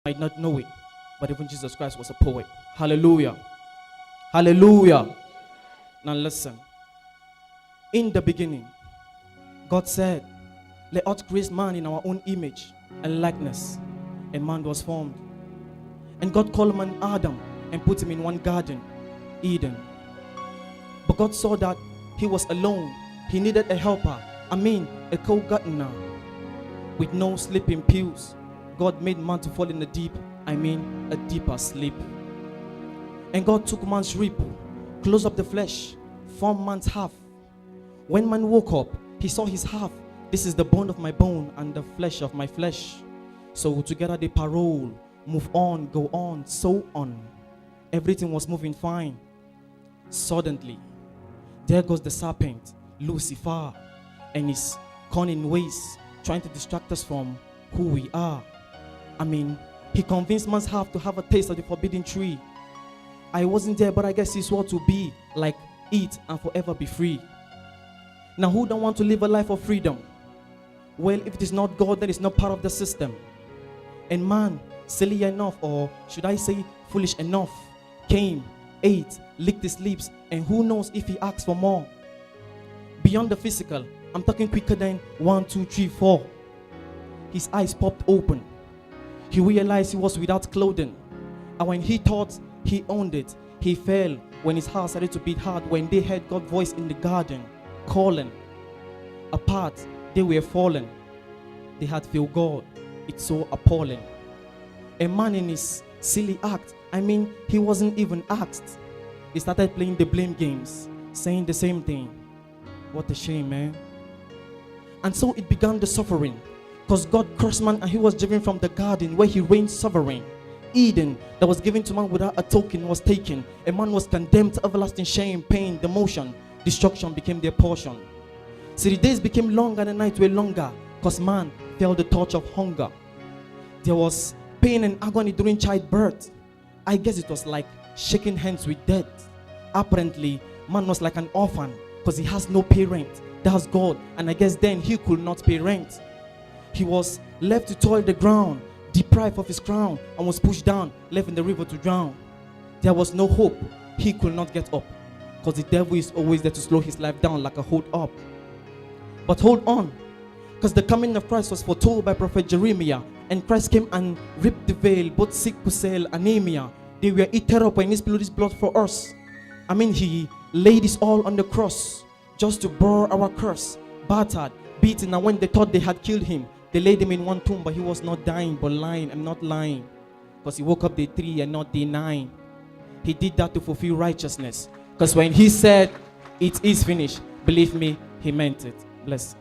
might not know it, but even Jesus Christ was a poet. Hallelujah. Hallelujah. Now listen. In the beginning, God said, let us create man in our own image and likeness. And man was formed. And God called man Adam and put him in one garden, Eden. But God saw that he was alone. He needed a helper. A co-gardener. With no sleeping pills, God made man to fall in a deeper sleep. And God took man's rib, closed up the flesh, formed man's half. When man woke up, he saw his half. This is the bone of my bone and the flesh of my flesh. So together they parole, move on, go on, so on. Everything was moving fine. Suddenly, there goes the serpent, Lucifer, and his cunning ways, trying to distract us from who we are. He convinced man's half to have a taste of the forbidden tree. I wasn't there, but I guess he swore to be like, eat and forever be free. Now, who don't want to live a life of freedom? Well, if it is not God, then it's not part of the system. And man, silly enough, or should I say foolish enough, came, ate, licked his lips, and who knows if he asked for more. Beyond the physical, I'm talking quicker than 1, 2, 3, 4. His eyes popped open. He realized he was without clothing. And when he thought he owned it, he fell when his heart started to beat hard when they heard God's voice in the garden, calling. Apart, they were fallen. They had failed God. It's so appalling. A man in his silly act, he wasn't even asked. He started playing the blame games, saying the same thing. What a shame, man. And so it began the suffering. Because God cursed man and he was driven from the garden where he reigned sovereign. Eden that was given to man without a token was taken. A man was condemned to everlasting shame, pain, demotion. Destruction became their portion. So the days became longer and the nights were longer because man felt the touch of hunger. There was pain and agony during childbirth. I guess it was like shaking hands with death. Apparently, man was like an orphan because he has no parent. That's God. And I guess then he could not pay rent. He was left to toil the ground, deprived of his crown, and was pushed down, left in the river to drown. There was no hope. He could not get up, because the devil is always there to slow his life down like a hold up. But hold on, because the coming of Christ was foretold by prophet Jeremiah, and Christ came and ripped the veil, both sickle cell, anemia. They were eaten up when he spilled his blood for us. He laid his all on the cross, just to bear our curse, battered, beaten, and when they thought they had killed him, they laid him in one tomb, but he was not dying, but lying. I'm not lying. Because he woke up day 3 and not day 9. He did that to fulfill righteousness. Because when he said, it is finished, believe me, he meant it. Bless.